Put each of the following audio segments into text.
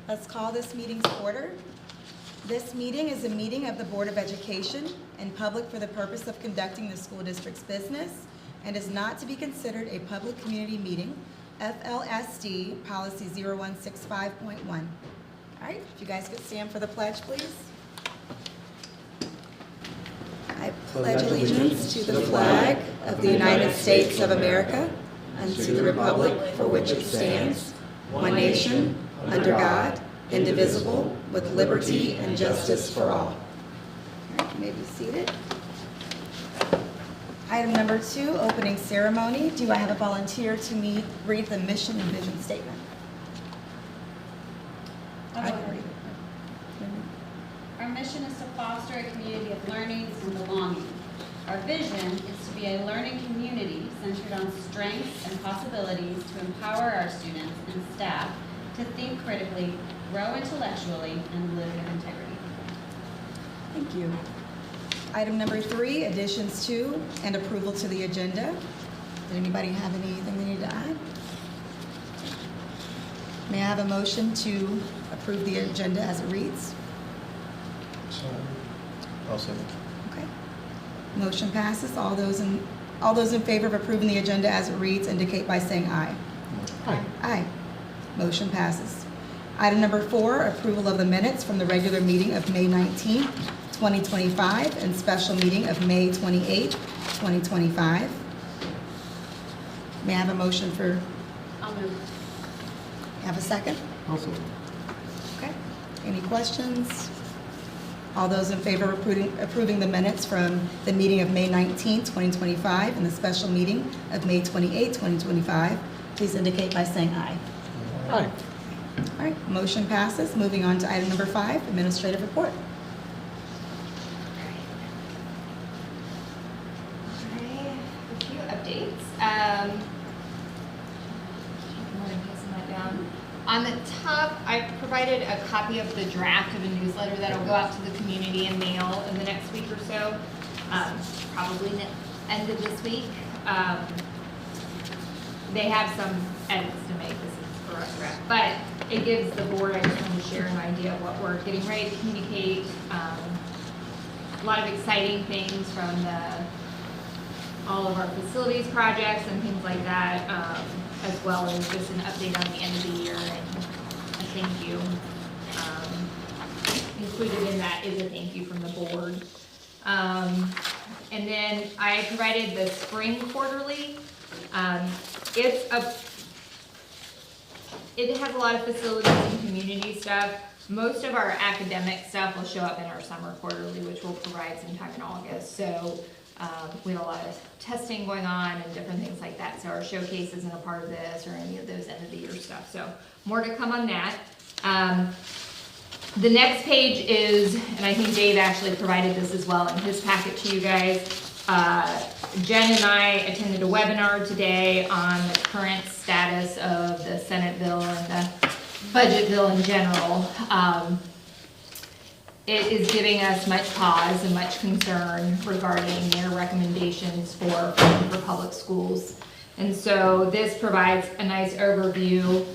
Let's call this meeting to order. This meeting is a meeting of the Board of Education in public for the purpose of conducting the school district's business and is not to be considered a public community meeting, FLSD Policy 0165.1. All right, if you guys could stand for the pledge, please. I pledge allegiance to the flag of the United States of America and to the republic for which it stands, one nation, under God, indivisible, with liberty and justice for all. All right, you may be seated. Item number 2, opening ceremony. Do I have a volunteer to read the mission and vision statement? I can read it. Our mission is to foster a community of learning and belonging. Our vision is to be a learning community centered on strengths and possibilities to empower our students and staff to think critically, grow intellectually, and live with integrity. Thank you. Item number 3, additions to and approval to the agenda. Did anybody have anything they need to add? May I have a motion to approve the agenda as it reads? I'll second. Okay. Motion passes. All those in favor of approving the agenda as it reads indicate by saying aye. Aye. Aye. Motion passes. Item number 4, approval of the minutes from the regular meeting of May 19th, 2025 and special meeting of May 28th, 2025. May I have a motion for, I'll move. have a second? I'll second. Okay. Any questions? All those in favor of approving the minutes from the meeting of May 19th, 2025 and the special meeting of May 28th, 2025, please indicate by saying aye. Aye. All right, motion passes. Moving on to item number 5, administrative report. Okay, a few updates. On the top, I provided a copy of the draft of a newsletter that'll go out to the community and mail in the next week or so, probably end of this week. They have some edits to make. This is a rough draft, but it gives the board, I just wanted to share an idea of what we're getting ready to communicate. A lot of exciting things from all of our facilities projects and things like that, as well as just an update on the end of the year and a thank you. Included in that is a thank you from the board. And then I provided the spring quarterly. It has a lot of facilities and community stuff. Most of our academic stuff will show up in our summer quarterly, which will provide some time in August. So we have a lot of testing going on and different things like that. So our showcase isn't a part of this or any of those end of the year stuff. So more to come on that. The next page is, and I think Dave actually provided this as well in his packet to you guys. Jen and I attended a webinar today on the current status of the Senate bill and the budget bill in general. It is giving us much pause and much concern regarding their recommendations for funding for public schools. And so this provides a nice overview.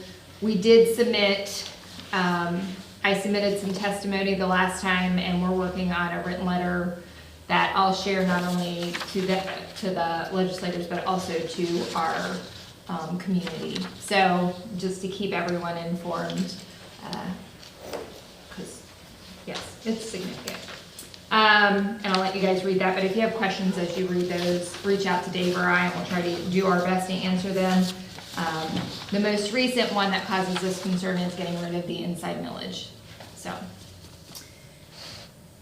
We did submit, I submitted some testimony the last time, and we're working on a written letter that I'll share not only to the legislators, but also to our community. So just to keep everyone informed, because yes, it's significant. And I'll let you guys read that, but if you have questions as you read those, reach out to Dave or I, and we'll try to do our best to answer them. The most recent one that causes us concern is getting rid of the inside millage. So.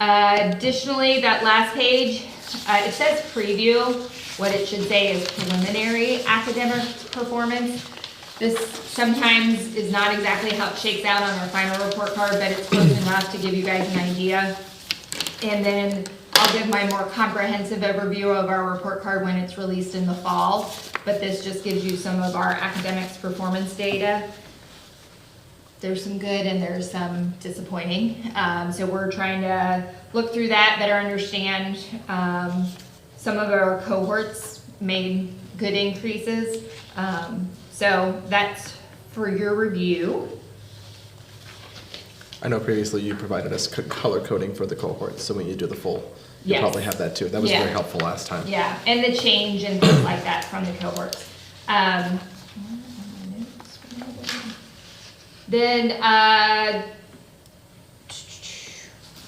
Additionally, that last page, it says preview. What it should say is preliminary academic performance. This sometimes is not exactly how it shakes out on our final report card, but it's close enough to give you guys an idea. And then I'll give my more comprehensive overview of our report card when it's released in the fall. But this just gives you some of our academics performance data. There's some good and there's some disappointing. So we're trying to look through that, better understand. Some of our cohorts made good increases. So that's for your review. I know previously you provided us color coding for the cohorts, so when you do the full, you Yes. probably have that too. That was Yeah. very helpful last time. Yeah, and the change and things like that from the cohorts. Then, I'm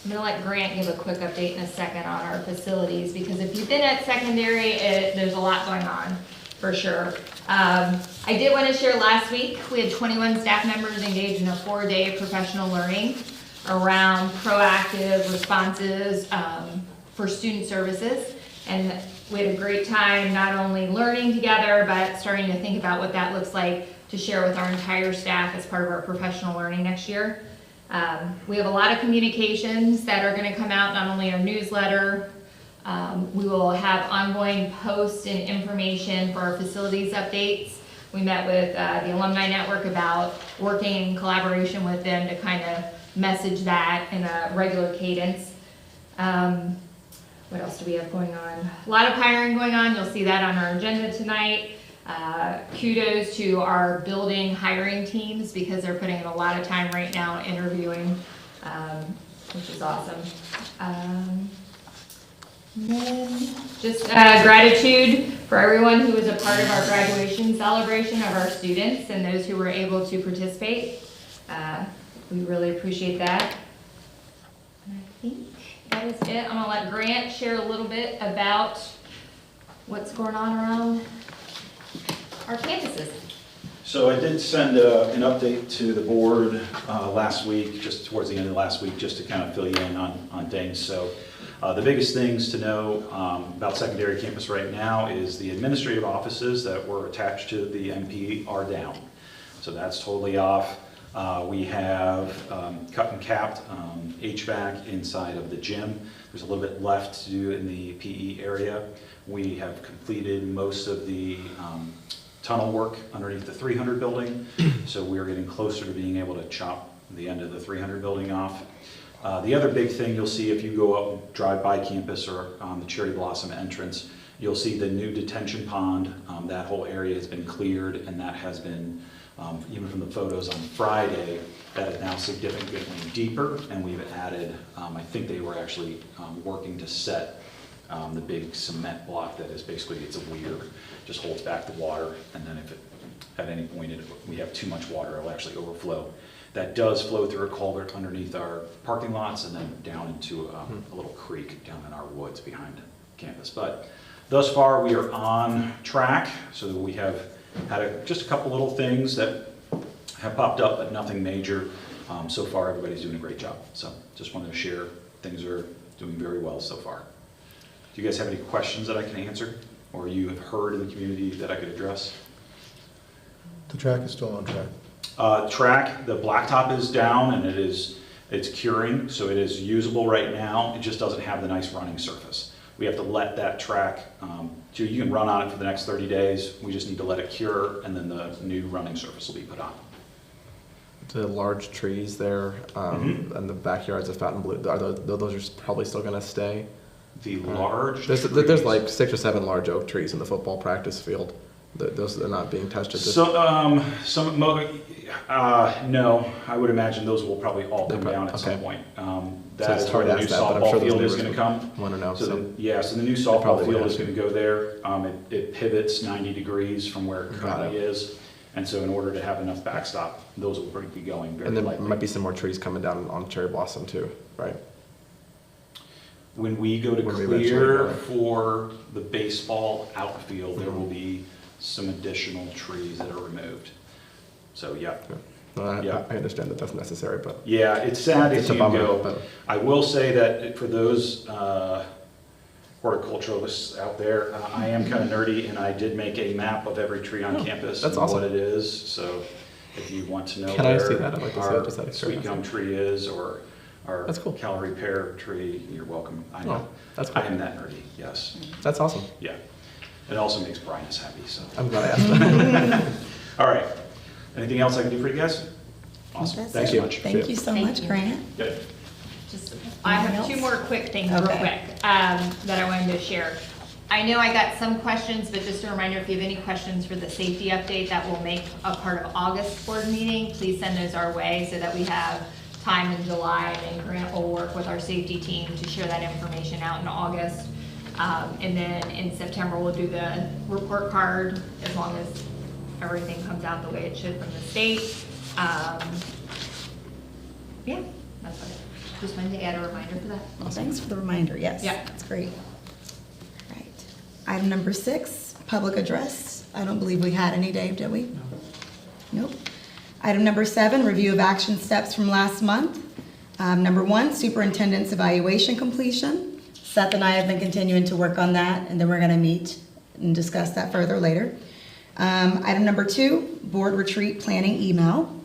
gonna let Grant give a quick update in a second on our facilities, because if you've been at secondary, there's a lot going on, for sure. I did want to share last week, we had 21 staff members engaged in a 4-day professional learning around proactive responses for student services. And we had a great time not only learning together, but starting to think about what that looks like to share with our entire staff as part of our professional learning next year. We have a lot of communications that are gonna come out, not only our newsletter, we will have ongoing posts and information for our facilities updates. We met with the Alumni Network about working in collaboration with them to kind of message that in a regular cadence. What else do we have going on? A lot of hiring going on. You'll see that on our agenda tonight. Kudos to our building hiring teams because they're putting in a lot of time right now interviewing, which is awesome. And then just gratitude for everyone who was a part of our graduation celebration of our students and those who were able to participate. We really appreciate that. And I think that is it. I'm gonna let Grant share a little bit about what's going on around our campuses. So I did send an update to the board last week, just towards the end of last week, just to kind of fill you in on things. So the biggest things to know about secondary campus right now is the administrative offices that were attached to the MP are down. So that's totally off. We have cut and capped HVAC inside of the gym. There's a little bit left to do in the PE area. We have completed most of the tunnel work underneath the 300 building. So we're getting closer to being able to chop the end of the 300 building off. The other big thing you'll see if you go up and drive by campus or on the Cherry Blossom entrance, you'll see the new detention pond. That whole area has been cleared, and that has been, even from the photos on Friday, that is now significantly deeper, and we've added, I think they were actually working to set the big cement block that is basically, it's a weir, just holds back the water, and then if it, at any point we have too much water, it will actually overflow. That does flow through a culvert underneath our parking lots and then down into a little creek down in our woods behind campus. But thus far we are on track, so that we have had just a couple little things that have popped up, but nothing major. So far everybody's doing a great job. So just wanted to share, things are doing very well so far. Do you guys have any questions that I can answer, or you have heard in the community that I could address? The track is still on track. Track, the blacktop is down and it's curing, so it is usable right now. It just doesn't have the nice running surface. We have to let that track, you can run on it for the next 30 days. We just need to let it cure, and then the new running surface will be put on. The large trees there and the backyards of Fountain Blue, are those are probably still going to stay? The large There's trees. like 6 or 7 large oak trees in the football practice field. Those are not being touched at this. So, no, I would imagine those will probably all come down at some point. That it's is hard where to the new ask that, but I'm softball sure those field is neighbors going to would come. want to know. So, so the new probably softball would field have is to. going to go there. It pivots 90 degrees from where it Got currently it. is. And so in order to have enough backstop, those will be going very And there likely. might be some more trees coming down on Cherry Blossom too, right? When we go to When we eventually clear go. for the baseball outfield, there will be some additional trees that are removed. So, yeah. Well, Yeah. I understand that that's necessary, but Yeah, it's sad to it's see a them bummer. go. But I will say that for those horticulturalists out there, I am kind of nerdy, and I did make a map of every tree on campus that's and awesome. what it is. So if you want to know Can I where see that? I'd like to see our it, just out of sweet gum tree is, or our That's cool. calorie pear tree, you're welcome. I know. Oh, that's I cool. am that nerdy, yes. That's awesome. Yeah. It also makes Brian happy, so. I'm glad I asked. All right. Anything else I can do for you guys? Awesome. That's Thanks it. so much. Thank you so Thank much, you. Grant. Good. Just, I have two more quick things real Okay. quick that I wanted to share. I know I got some questions, but just a reminder, if you have any questions for the safety update that will make a part of August board meeting, please send those our way so that we have time in July, and then Grant will work with our safety team to share that information out in August. And then in September, we'll do the report card, as long as everything comes out the way it should from the state. Yeah, that's what just wanted to add a reminder for that. Well, thanks for the reminder, yes. Yeah. That's great. All right. Item number 6, public address. I don't believe we had any, Dave, did we? No. Nope. Item number 7, review of action steps from last month. Number 1, superintendent's evaluation completion. Seth and I have been continuing to work on that, and then we're gonna meet and discuss that further later. Item number 2, board retreat planning email.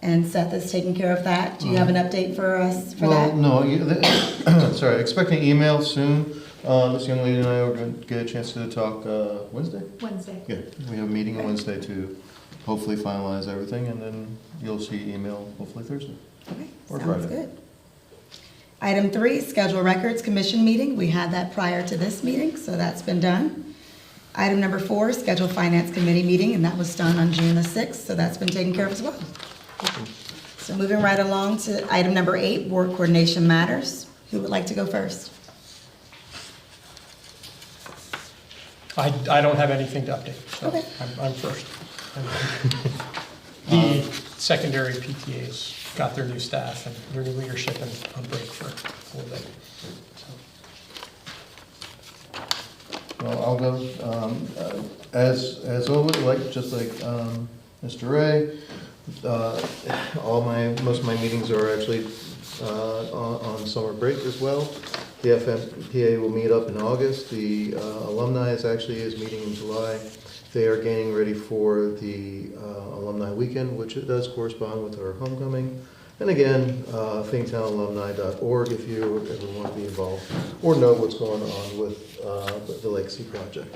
And Seth is taking care of that. Do you have an update for us for Well, that? no, sorry, expecting email soon. This young lady and I are going to get a chance to talk Wednesday? Wednesday. Yeah, we have a meeting on Wednesday to hopefully finalize everything, and then you'll see email hopefully Thursday. Okay, Or sounds Friday. good. Item 3, schedule records commission meeting. We had that prior to this meeting, so that's been done. Item number 4, schedule finance committee meeting, and that was done on June the 6th, so that's been taken care of as well. So moving right along to item number 8, board coordination matters. Who would like to go first? I don't have anything to update, so Okay. I'm first. The secondary PTAs got their new staff and their new leadership and on break for a little bit. So, Well, I'll go, as always, just like Mr. Ray, most of my meetings are actually on summer break as well. The FMPA will meet up in August. The alumni is meeting in July. They are getting ready for the alumni weekend, which it does correspond with our homecoming. And again, FintownAlumni.org if you ever want to be involved or know what's going on with the Legacy Project.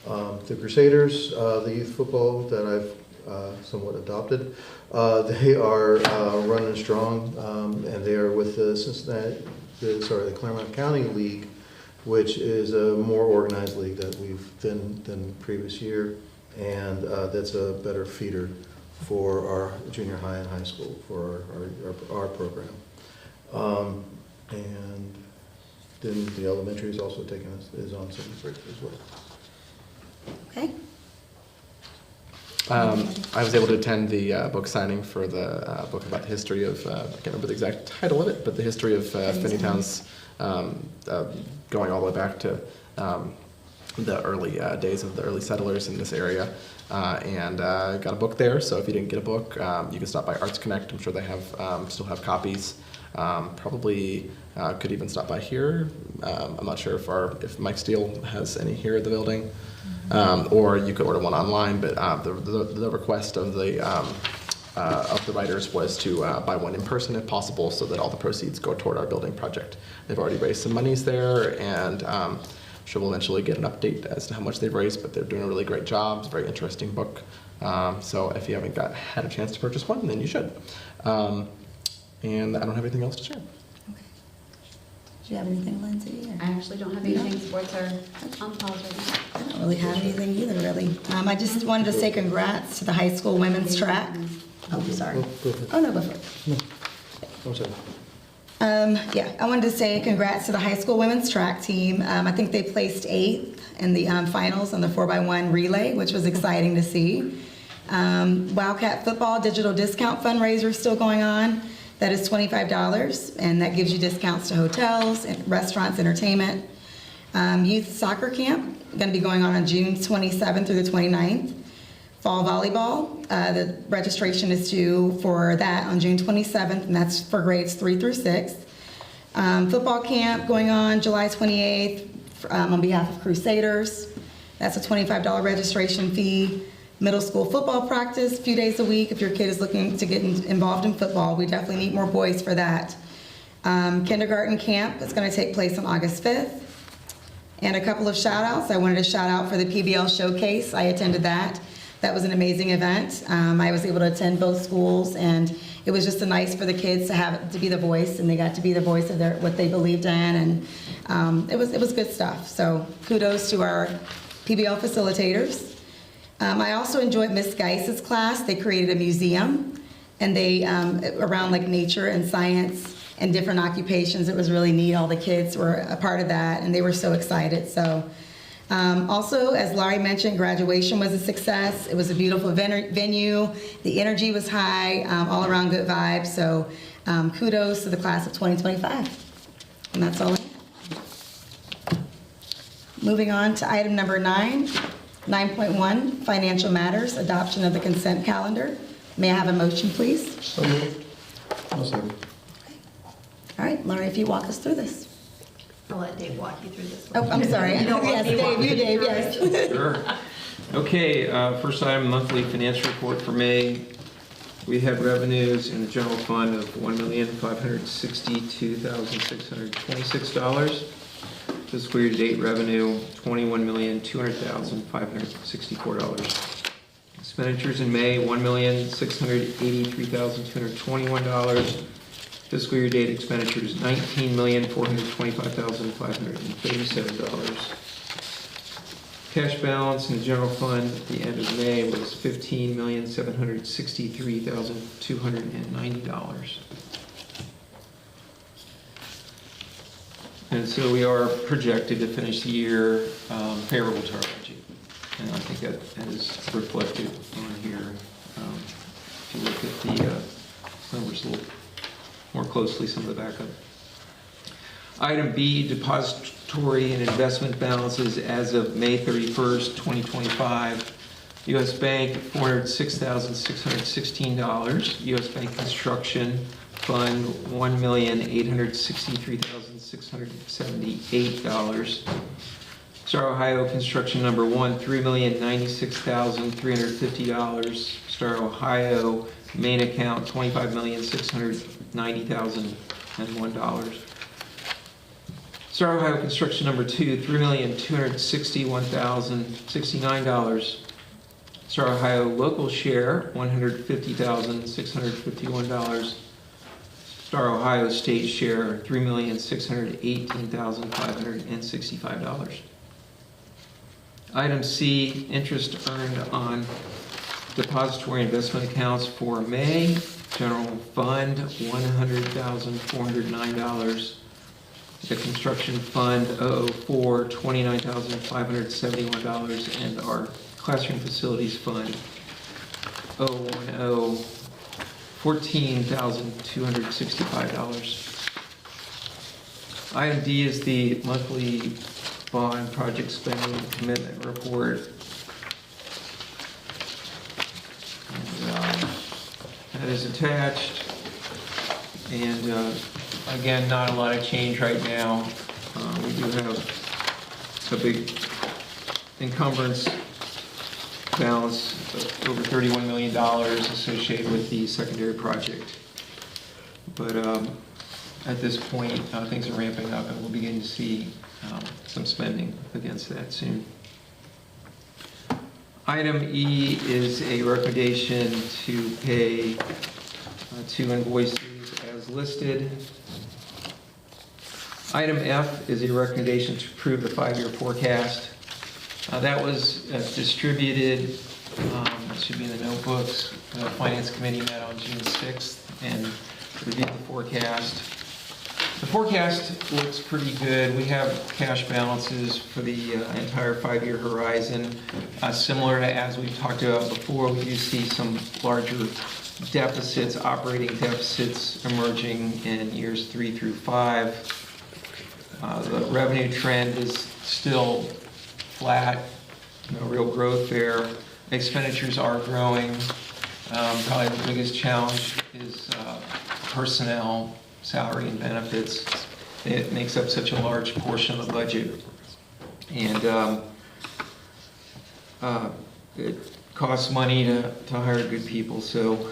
The Crusaders, the youth football that I've somewhat adopted, they are running strong, and they are with the Claremont County League, which is a more organized league that than previous year, and that's a better feeder for our junior high and high school for our program. And then the elementary is also is on summer break as well. Okay. I was able to attend the book signing for the book about the history of, I can't remember the exact title of it, but the history of Finneytown's going all the way back to the early days of the early settlers in this area. And got a book there, so if you didn't get a book, you can stop by Arts Connect. I'm sure they have still have copies. Probably could even stop by here. I'm not sure if Mike Steele has any here at the building. Or you could order one online, but the request of the writers was to buy one in person if possible, so that all the proceeds go toward our building project. They've already raised some monies there, and I'm sure we'll eventually get an update as to how much they've raised, but they're doing a really great job. It's a very interesting book. So if you haven't had a chance to purchase one, then you should. And I don't have anything else to share. Okay. Do you have anything, Lindsay? or- I actually don't have anything. Sports are on pause right now. I don't really have anything either, really. I just wanted to say congrats to the high school women's track. Oh, sorry. Go ahead. Oh, no, go for it. I'm sorry. Yeah, I wanted to say congrats to the high school women's track team. I think they placed 8th in the finals on the 4x1 relay, which was exciting to see. Wildcat football digital discount fundraiser is still going on. That is $25, and that gives you discounts to hotels, and restaurants, entertainment. Youth soccer camp, going to be going on June 27th through the 29th. Fall volleyball, the registration is due for that on June 27th, and that's for grades 3 through 6. Football camp going on July 28th on behalf of Crusaders. That's a $25 registration fee. Middle school football practice, a few days a week. If your kid is looking to get involved in football, we definitely need more boys for that. Kindergarten camp is going to take place on August 5th. And a couple of shout outs. I wanted to shout out for the PBL showcase. I attended that. That was an amazing event. I was able to attend both schools, and it was just nice for the kids to be the voice, and they got to be the voice of what they believed in, and it was good stuff. So kudos to our PBL facilitators. I also enjoyed Miss Geis's class. They created a museum, and they, around like nature and science and different occupations. It was really neat. All the kids were a part of that, and they were so excited. So also, as Laurie mentioned, graduation was a success. It was a beautiful venue. The energy was high, all around good vibes. So kudos to the class of 2025. And that's all I have. Moving on to item number 9, 9.1, financial matters, adoption of the consent calendar. May I have a motion, please? So moved. I'll second. All right, Laurie, if you walk us through this. I'll let Dave walk you through this Oh, one. I'm sorry. You don't want Yes, me Dave, walking you, Dave, through yes. it. Sure. Okay, first item, monthly financial report for May. We had revenues in the general fund of $1,562,626. Fiscal year-to-date revenue, $21,200,564. Expenditures in May, $1,683,221. Fiscal year-to-date expenditures, $19,425,537. Cash balance in the general fund at the end of May was $15,763,290. And so we are projected to finish the year favorable to our budget. And I think that is reflected on here. If you look at the numbers a little more closely, some of the backup. Item B, depository and investment balances as of May 31st, 2025. U.S. Bank, $406,616. U.S. Bank Construction Fund, $1,863,678. Star Ohio Construction Number 1, $3,096,350. Star Ohio main account, $25,690,001. Star Ohio Construction Number 2, $3,261,069. Star Ohio Local Share, $150,651. Star Ohio State Share, $3,618,565. Item C, interest earned on depository investment accounts for May. General Fund, $100,409. The Construction Fund, 004, $29,571. And our Classroom Facilities Fund, 010, $14,265. Item D is the monthly bond project spending commitment report. And, that is attached. And again, not a lot of change right now. We do have a big encumbrance balance of over $31 million associated with the secondary project. But at this point, things are ramping up and we'll begin to see some spending against that soon. Item E is a recommendation to pay 2 invoices as listed. Item F is a recommendation to approve the 5-year forecast. That was distributed, it should be in the notebooks. The Finance Committee met on June 6th and reviewed the forecast. The forecast looks pretty good. We have cash balances for the entire 5-year horizon. Similar to as we've talked about before, we do see some larger deficits, operating deficits emerging in years 3 through 5. The revenue trend is still flat, no real growth there. Expenditures are growing. Probably the biggest challenge is personnel, salary and benefits. It makes up such a large portion of the budget. And it costs money to hire good people. So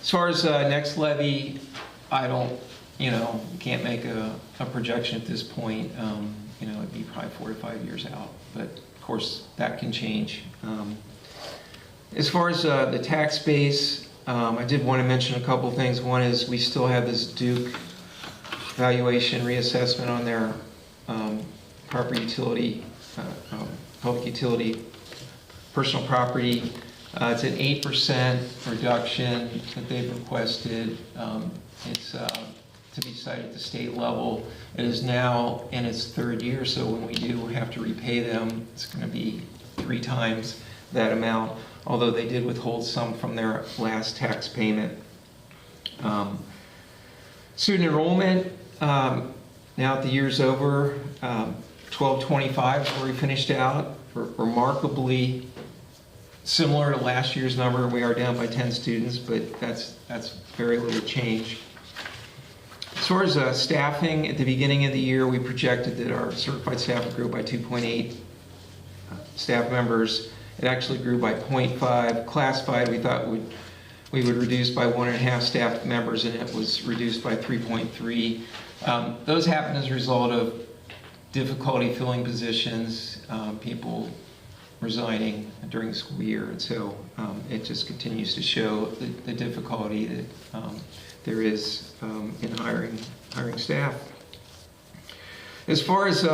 as far as next levy, I don't, can't make a projection at this point. It'd be probably 4 to 5 years out, but of course that can change. As far as the tax base, I did want to mention a couple things. One is we still have this Duke valuation reassessment on their property utility, public utility, personal property. It's an 8% reduction that they've requested. It's to be cited at the state level. It is now in its third year, so when we do have to repay them, it's going to be 3 times that amount, although they did withhold some from their last tax payment. Student enrollment, now that the year's over, 1225 is where we finished out, remarkably similar to last year's number. We are down by 10 students, but that's very little change. As far as staffing, at the beginning of the year, we projected that our certified staff would grow by 2.8 staff members. It actually grew by 0.5. Classified, we thought we would reduce by 1.5 staff members, and it was reduced by 3.3. Those happened as a result of difficulty filling positions, people resigning during the school year, and so it just continues to show the difficulty that there is in hiring staff. As far as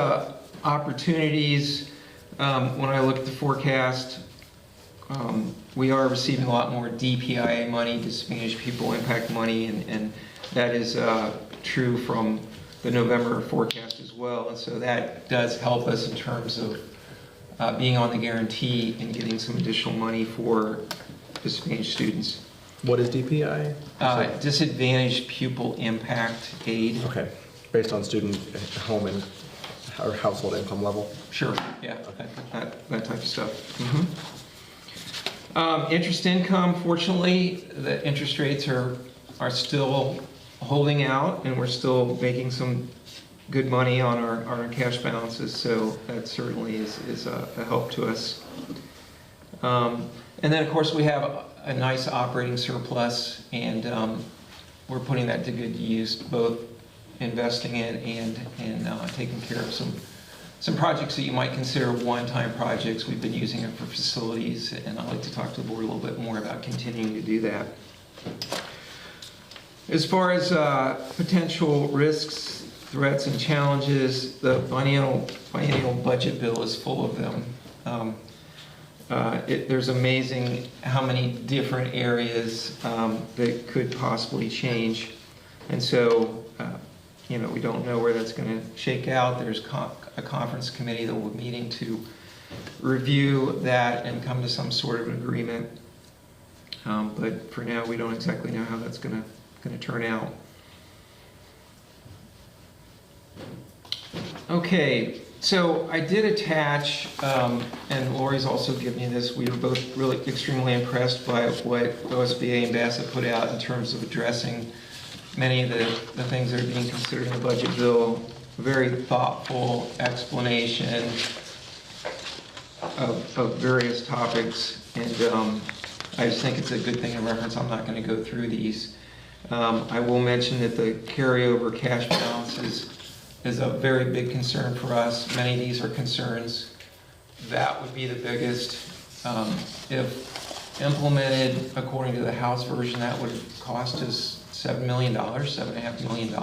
opportunities, when I look at the forecast, we are receiving a lot more DPIA money, disadvantaged people impact money, and that is true from the November forecast as well. And so that does help us in terms of being on the guarantee and getting some additional money for disadvantaged students. What is DPI? Disadvantaged pupil impact aid. Okay, based on student home and or household income level. Sure, yeah, that type of stuff. Interest income, fortunately, the interest rates are still holding out, and we're still making some good money on our cash balances, so that certainly is a help to us. And then, of course, we have a nice operating surplus, and we're putting that to good use, both investing it and taking care of some projects that you might consider one-time projects. We've been using it for facilities, and I'd like to talk to the board a little bit more about continuing to do that. As far as potential risks, threats, and challenges, the biennial budget bill is full of them. There's amazing how many different areas that could possibly change, and so we don't know where that's going to shake out. There's a conference committee that will be meeting to review that and come to some sort of an agreement. But for now, we don't exactly know how that's going to turn out. Okay, so I did attach, and Lori's also given me this. We were both really extremely impressed by what OSBA and BASA put out in terms of addressing many of the things that are being considered in the budget bill. Very thoughtful explanation of various topics, and I just think it's a good thing to reference. I'm not going to go through these. I will mention that the carryover cash balances is a very big concern for us. Many of these are concerns. That would be the biggest. If implemented according to the House version, that would cost us $7 million, $7.5 million.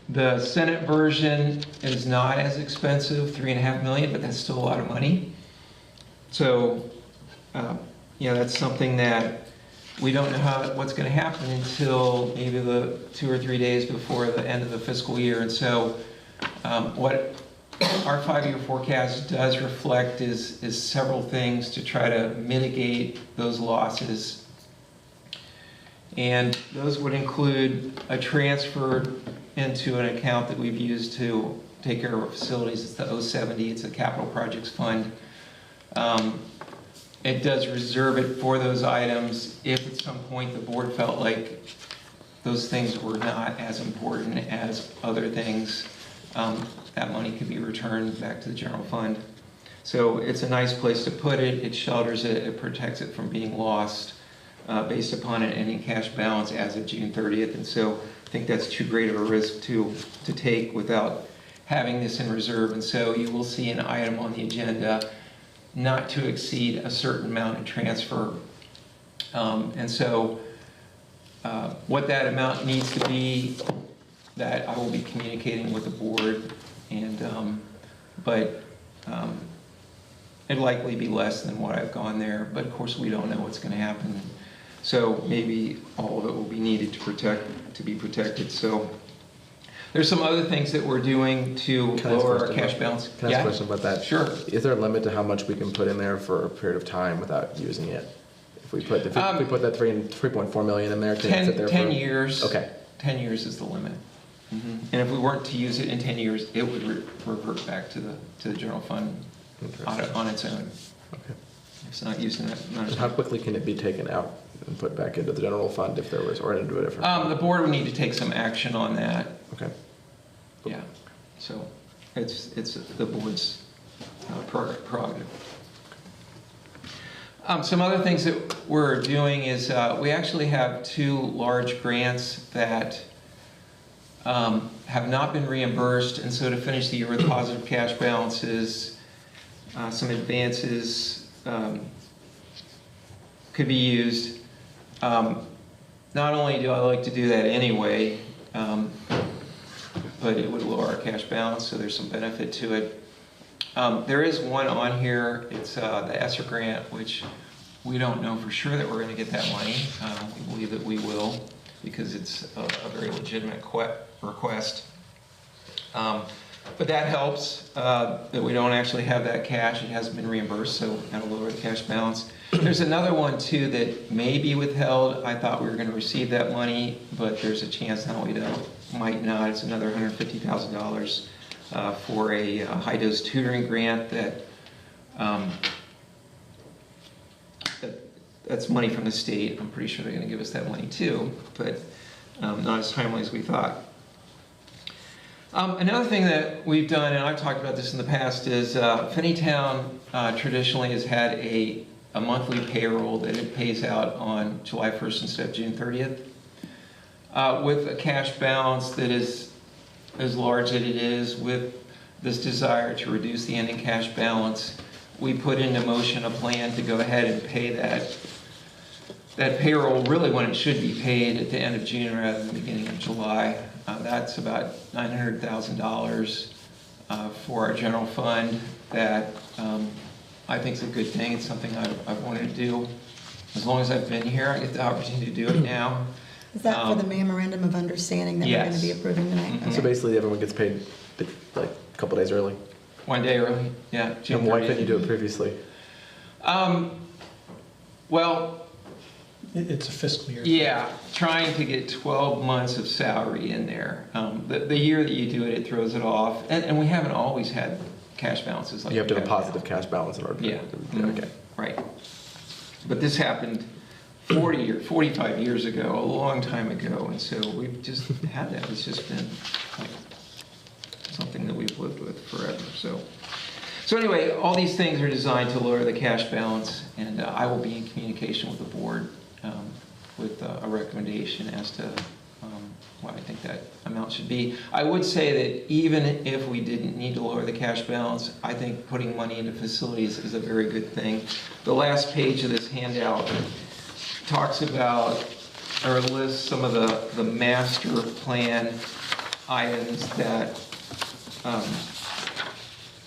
The Senate version is not as expensive, $3.5 million, but that's still a lot of money. So, that's something that we don't know what's going to happen until maybe the 2 or 3 days before the end of the fiscal year. And so what our 5-year forecast does reflect is several things to try to mitigate those losses. And those would include a transfer into an account that we've used to take care of our facilities. It's the 070, it's a capital projects fund. It does reserve it for those items if at some point the board felt like those things were not as important as other things. That money could be returned back to the general fund. So it's a nice place to put it. It shelters it. It protects it from being lost based upon an ending cash balance as of June 30th. And so I think that's too great of a risk to take without having this in reserve. And so you will see an item on the agenda not to exceed a certain amount in transfer. And so what that amount needs to be, that I will be communicating with the board, and it'd likely be less than what I've gone there, but of course, we don't know what's gonna happen. So maybe all of it will be needed to be protected, so. There's some other things that we're doing to Can I ask a lower our question cash about- balance. Can I ask Yeah? a question about that? Sure. Is there a limit to how much we can put in there for a period of time without using it? If we put that 3.4 million in there, can it sit there for? 10 years. Okay. 10 years is the limit. And if we weren't to use it in 10 years, it would revert back to the general fund on its own. Okay. It's not used in that amount And of how time. quickly can it be taken out and put back into the general fund if there was, or into a different? The board would need to take some action on that, Okay. yeah. So it's the board's prerogative. Some other things that we're doing is we actually have 2 large grants that have not been reimbursed, and so to finish the year with positive cash balances, some advances could be used. Not only do I like to do that anyway, but it would lower our cash balance, so there's some benefit to it. There is one on here, it's the ESSER grant, which we don't know for sure that we're going to get that money. We believe that we will, because it's a very legitimate request. But that helps, that we don't actually have that cash. It hasn't been reimbursed, so that'll lower the cash balance. There's another one too that may be withheld. I thought we were going to receive that money, but there's a chance now we might not. It's another $150,000 for a high-dose tutoring grant that's money from the state. I'm pretty sure they're going to give us that money too, but not as timely as we thought. Another thing that we've done, and I've talked about this in the past, is Finneytown traditionally has had a monthly payroll that it pays out on July 1st instead of June 30th. With a cash balance that is as large as it is, with this desire to reduce the ending cash balance, we put into motion a plan to go ahead and pay that payroll really when it should be paid at the end of June rather than the beginning of July. That's about $900,000 for our general fund that I think is a good thing. It's something I've wanted to do. As long as I've been here, I get the opportunity to do it now. Is that for the memorandum of understanding that we're going to be Yes. approving tonight? Mhm. Okay. So basically, everyone gets paid like a couple days early. 1 day early, yeah. June And why 30th. couldn't you do it previously? Well, It's a fiscal year. yeah, trying to get 12 months of salary in there. The year that you do it, it throws it off. And we haven't always had cash balances like You have to have a we positive cash balance in order to. Yeah. Okay. Right. But this happened 40 or 45 years ago, a long time ago, and so we've just had that. It's just been like something that we've lived with forever. So anyway, all these things are designed to lower the cash balance, and I will be in communication with the board with a recommendation as to what I think that amount should be. I would say that even if we didn't need to lower the cash balance, I think putting money into facilities is a very good thing. The last page of this handout talks about, or lists some of the master plan items that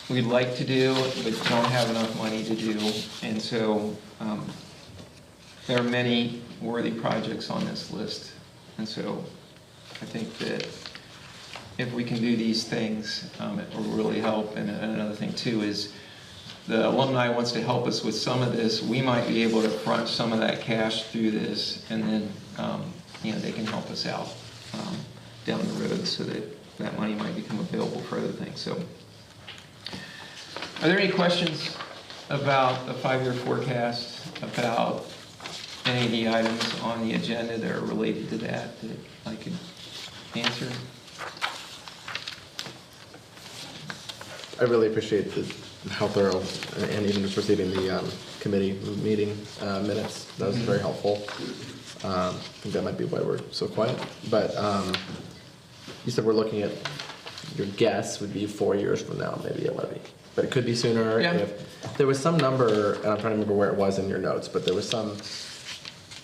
we'd like to do, but don't have enough money to do. And so there are many worthy projects on this list. And so I think that if we can do these things, it will really help. And another thing too is the alumni wants to help us with some of this. We might be able to front some of that cash through this, and then they can help us out down the road so that that money might become available for other things. So, are there any questions about the 5-year forecast, about any of the items on the agenda that are related to that I could answer? I really appreciate how thorough and even just receiving the committee meeting minutes. That was very helpful. I think that might be why we're so quiet. But you said we're looking at, your guess would be 4 years from now, maybe a levy. But it could be sooner. Yeah. If there was some number, and I'm trying to remember where it was in your notes, but there was some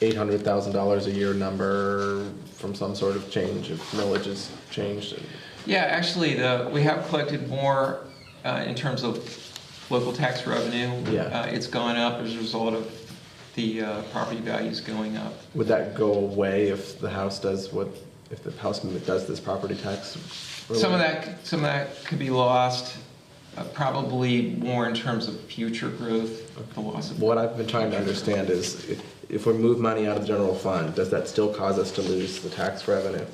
$800,000 a year number from some sort of change, if millage has changed. Yeah, actually, we have collected more in terms of local tax revenue. Yeah. It's gone up as a result of the property values going up. Would that go away if the House does if the House does this property tax? Some of that could be lost, probably more in terms of future growth, the loss of. What I've been trying to understand is if we move money out of the general fund, does that still cause us to lose the tax revenue?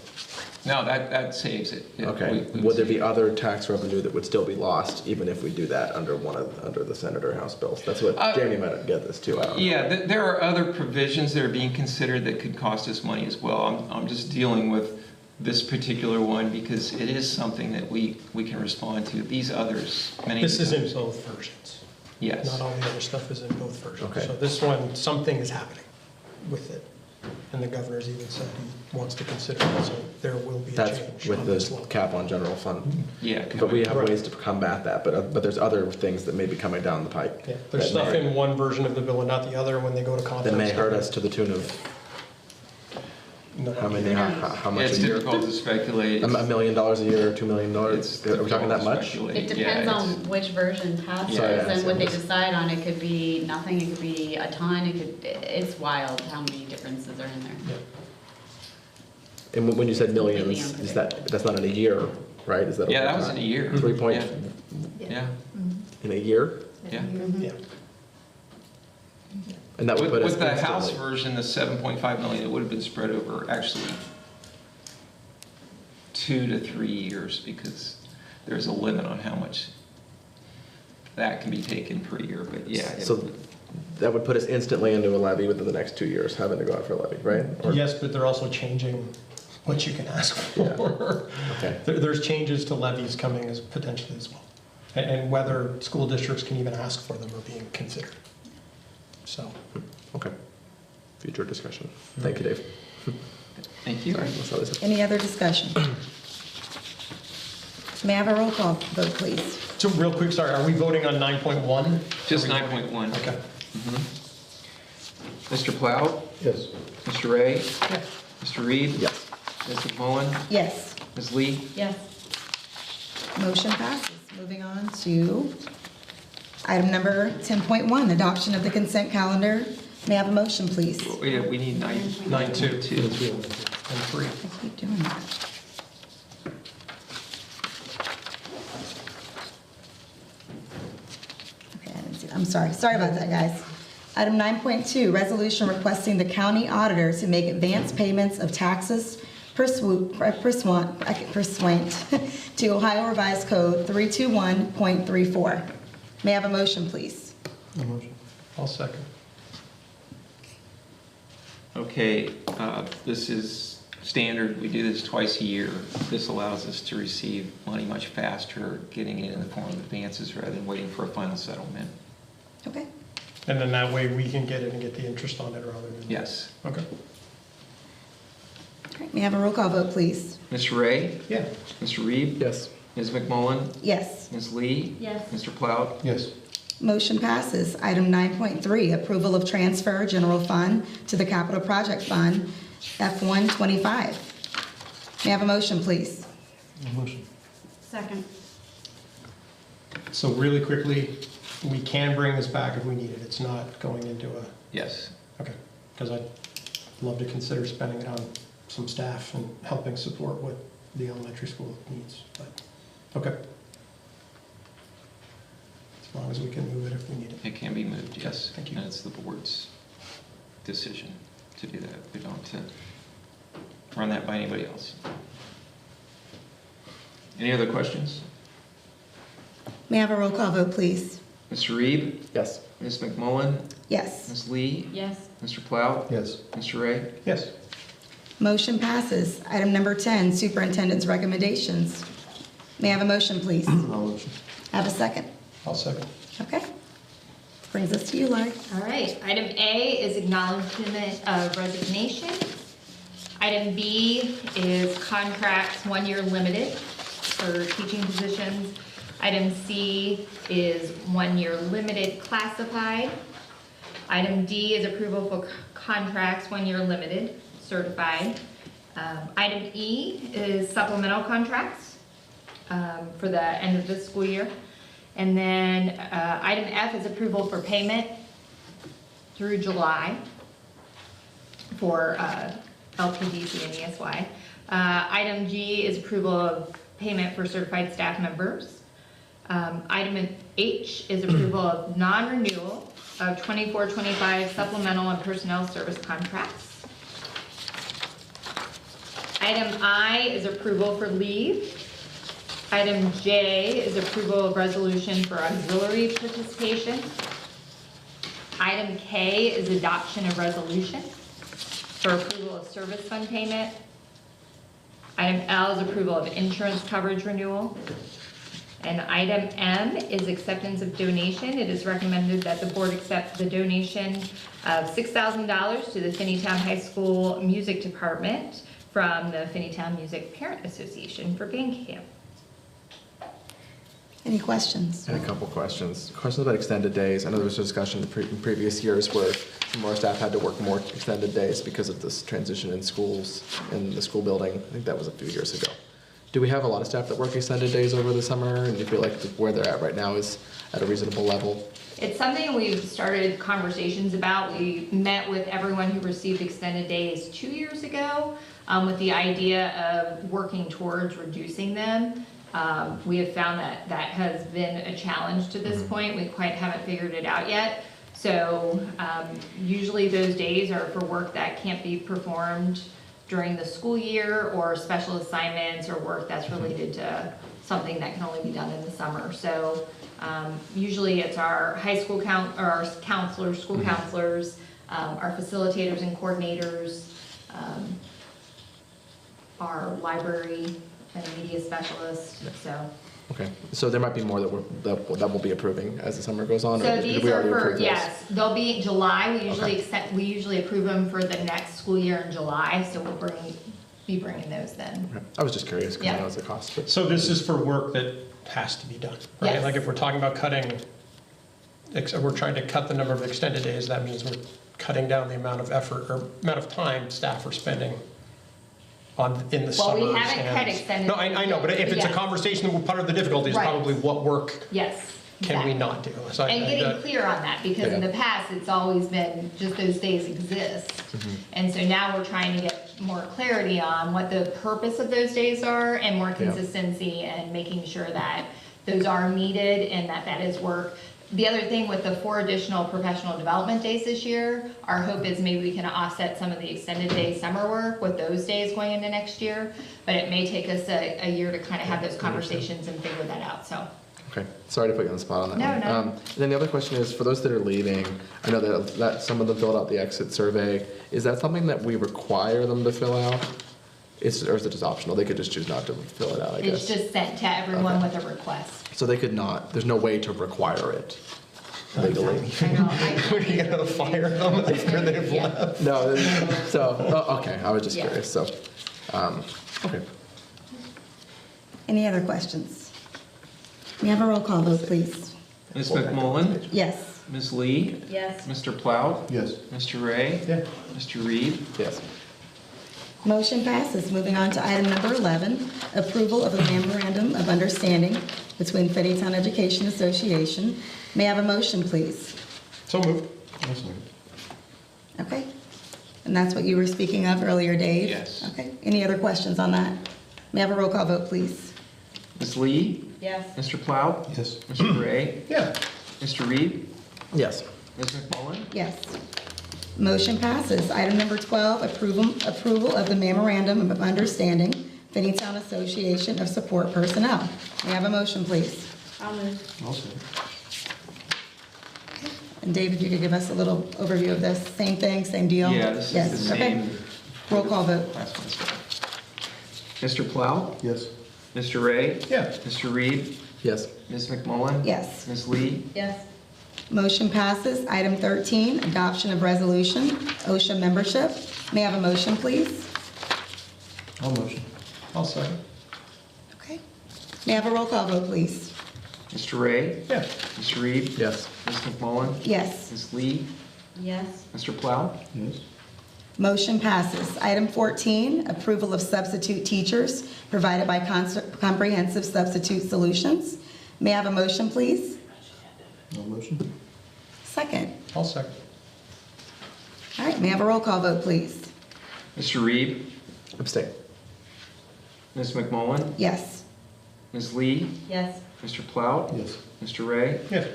No, that saves it. Okay. Would there be other tax revenue that would still be lost even if we do that under under the Senate or House bills? That's what Jamie might get this too. I don't know. Yeah, there are other provisions that are being considered that could cost us money as well. I'm just dealing with this particular one because it is something that we can respond to. These others, many. This is in both versions. Yes. Not all the other stuff is in both versions. Okay. So this one, something is happening with it. And the governor's even said he wants to consider it, so there will be a That's change with on this the law. cap on general fund. Yeah. But we have Right. ways to combat that, but there's other things that may be coming down the pike. Yeah, there's that stuff may- in one version of the bill and not the other when they go to conference. that may hurt us to the tune of No, how many, how much It's a year? difficult to speculate. $1 million a year, $2 million? It's Are we talking that difficult to much? speculate. It Yeah, depends it's- on which version passes Sorry, I and what they see. decide on. It could be nothing, it could be a ton, it's wild how many differences are in there. Yeah. And when you said Completely millions, is that's not in a year, right? Is that? Yeah, over that was in time? a year. 3 point, Yeah, in a year? yeah. Yeah. And that would put us With the House instantly- version, the 7.5 million, it would have been spread over actually 2 to 3 years because there's a limit on how much that can be taken per year, but yeah. So that would put us instantly into a levy within the next 2 years, having to go out for a levy, right? Or- Yes, but they're also changing what you can ask for. Okay. There's changes to levies coming as potentially as well. And whether school districts can even ask for them are being considered. So, Okay. Future discussion. Thank you, Dave. Thank you. Sorry, that's all I said. Any other discussion? May I have a roll call vote, please? so real quick, sorry, are we voting on 9.1? Just 9.1. Okay. Mr. Plow, Yes. Mr. Ray, Yeah. Mr. Reed, Yes. Ms. McMullen, Yes. Ms. Lee. Yes. Motion passes. Moving on to item number 10.1, adoption of the consent calendar. May I have a motion, please? Oh, yeah, we need 9.2 2. and 3. I keep doing that. Okay, I didn't see that. I'm sorry. Sorry about that, guys. Item 9.2, resolution requesting the county auditor to make advance payments of taxes pursuant to Ohio Revised Code 321.34. May I have a motion, please? I'll second. Okay, this is standard. We do this twice a year. This allows us to receive money much faster, getting it in the form of advances rather than waiting for a final settlement. Okay. And then that way we can get it and get the interest on it rather than. Yes. Okay. All right, may I have a roll call vote, please? Mr. Ray, Yeah. Mr. Reed, Yes. Ms. McMullen, Yes. Ms. Lee, Yes. Mr. Plow. Yes. Motion passes. Item 9.3, approval of transfer general fund to the capital project fund, F125. May I have a motion, please? Motion. Second. So really quickly, we can bring this back if we need it. It's not going into a, Yes. okay. Because I'd love to consider spending it on some staff and helping support what the elementary school needs. But okay. As long as we can move it if we need it. It can be moved, yes. Thank you. And it's the board's decision to do that. We don't run that by anybody else. Any other questions? May I have a roll call vote, please? Mr. Reed, Yes. Ms. McMullen, Yes. Ms. Lee, Yes. Mr. Plow, Yes. Mr. Ray. Yes. Motion passes. Item number 10, superintendent's recommendations. May I have a motion, please? I'll motion. Have a second. I'll second. Okay. Brings us to you, Lori. All right, item A is acknowledgement of resignation. Item B is contracts 1 year limited for teaching positions. Item C is 1 year limited classified. Item D is approval for contracts 1 year limited certified. Item E is supplemental contracts for the end of this school year. And then item F is approval for payment through July for LPDC and ESY. Item G is approval of payment for certified staff members. Item H is approval of non-renewal of 24-25 supplemental and personnel service contracts. Item I is approval for leave. Item J is approval of resolution for auxiliary participation. Item K is adoption of resolution for approval of service fund payment. Item L is approval of insurance coverage renewal. And item M is acceptance of donation. It is recommended that the board accept the donation of $6,000 to the Finneytown High School Music Department from the Finneytown Music Parent Association for band camp. Any questions? And a couple questions. Questions about extended days. I know there was a discussion in previous years where some of our staff had to work more extended days because of this transition in schools, in the school building. I think that was a few years ago. Do we have a lot of staff that work extended days over the summer? And do you feel like where they're at right now is at a reasonable level? It's something we've started conversations about. We met with everyone who received extended days 2 years ago with the idea of working towards reducing them. We have found that that has been a challenge to this point. We quite haven't figured it out yet. So usually those days are for work that can't be performed during the school year or special assignments or work that's related to something that can only be done in the summer. So usually it's our high school or our counselors, school counselors, our facilitators and coordinators, our library and media specialist, so. Okay, so there might be more that we'll be approving as the summer goes on? So or did these we are already for, approve those? yes, they'll be in July. Okay. We usually approve them for the next school year in July, so we'll be bringing those then. Okay. I was just curious because I Yeah. know it's a cost. But So this is for work that has to be done, right? Yes. Like if we're talking about we're trying to cut the number of extended days, that means we're cutting down the amount of effort or amount of time staff are spending in the Well, summers. we haven't cut extended. No, I know, but if it's a Yes. conversation, part of the difficulty is Right. probably what work Yes. can we exactly. not do? So And getting clear on that, because in Yeah. the past, it's always been just those days exist. And so now we're trying to get more clarity on what the purpose of those days are and more consistency and making sure that those are needed and that that is work. The other thing with the 4 additional professional development days this year, our hope is maybe we can offset some of the extended day summer work with those days going into next year. But it may take us a year to kind of have those conversations and figure that out, so. Okay, sorry to put you on the spot on that No, one. no. And then the other question is, for those that are leaving, I know that some of them filled out the exit survey. Is that something that we require them to fill out? Or is it just optional? They could just choose not to fill it out, I It's guess. just sent to everyone Okay. with a request. So they could not, there's no way to require it legally? I know, Are you gonna fire them after they've Yeah. left? No, okay, I was just Yeah. curious, so, okay. Any other questions? May I have a roll call vote, please? Ms. McMullen? Yes. Ms. Lee? Yes. Mr. Plow? Yes. Mr. Ray? Yeah. Mr. Reed? Yes. Motion passes. Moving on to item number 11, approval of a memorandum of understanding between Finneytown Education Association. May I have a motion, please? So moved. Okay. And that's what you were speaking of earlier, Dave? Yes. Okay. Any other questions on that? May I have a roll call vote, please? Ms. Lee? Yes. Mr. Plow? Yes. Mr. Ray? Yeah. Mr. Reed? Yes. Ms. McMullen? Yes. Motion passes. Item number 12, approval of the memorandum of understanding, Finneytown Association of Support Personnel. May I have a motion, please? I'll move. Also. And David, you could give us a little overview of this. Same thing, same deal? Yeah, this Yes, is the okay. same. Roll call vote. Last one's Mr. Plow? Yes. Mr. Ray? Yeah. Mr. Reed? Yes. Ms. McMullen? Yes. Ms. Lee? Yes. Motion passes. Item 13, adoption of resolution, OSHA membership. May I have a motion, please? I'll motion. I'll second. Okay. May I have a roll call vote, please? Mr. Ray? Yeah. Mr. Reed? Yes. Ms. McMullen? Yes. Ms. Lee? Yes. Mr. Plow? Yes. Motion passes. Item 14, approval of substitute teachers provided by Comprehensive Substitute Solutions. May I have a motion, please? No motion? Second. I'll second. All right, may I have a roll call vote, please? Mr. Reed, Abstain. Ms. McMullen, Yes. Ms. Lee, Yes. Mr. Plout, Yes. Mr. Ray. Yes.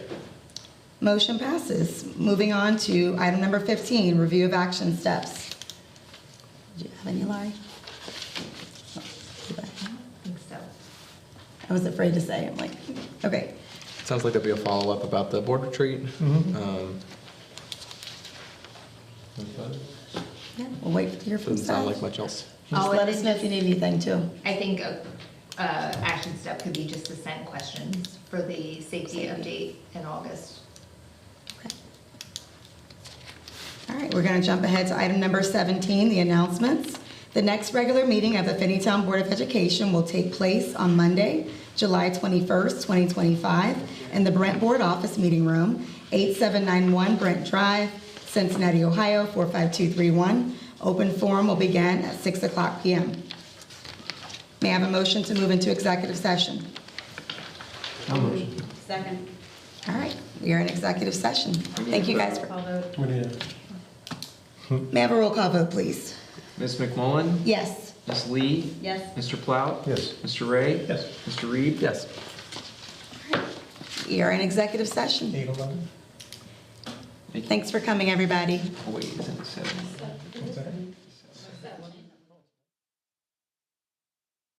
Motion passes. Moving on to item number 15, review of action steps. Do you have any, Laurie? Oh, do I? I think so. I was afraid to say, I'm like, okay. Sounds like there'll be a follow-up about the board retreat. Yeah, we'll wait to hear from Doesn't sound staff. like much else. Just Oh, let and us then know if you need anything, too. I think a action step could be just to send questions for the safety update in August. Okay. All right, we're going to jump ahead to item number 17, the announcements. The next regular meeting of the Finneytown Board of Education will take place on Monday, July 21st, 2025, in the Brent Board Office Meeting Room, 8791 Brent Drive, Cincinnati, Ohio, 45231. Open forum will begin at 6 o'clock p.m. May I have a motion to move into executive session? No motion. Second. All right, we are in executive session. Thank you guys for, Call vote. We need may I have a roll call vote, please? Ms. McMullen, Yes. Ms. Lee, Yes. Mr. Plout, Yes. Mr. Ray. Yes. Mr. Reed. Yes. We are in executive session. 8:11. Thanks for coming, everybody. Oh, wait, isn't it 7? What's that?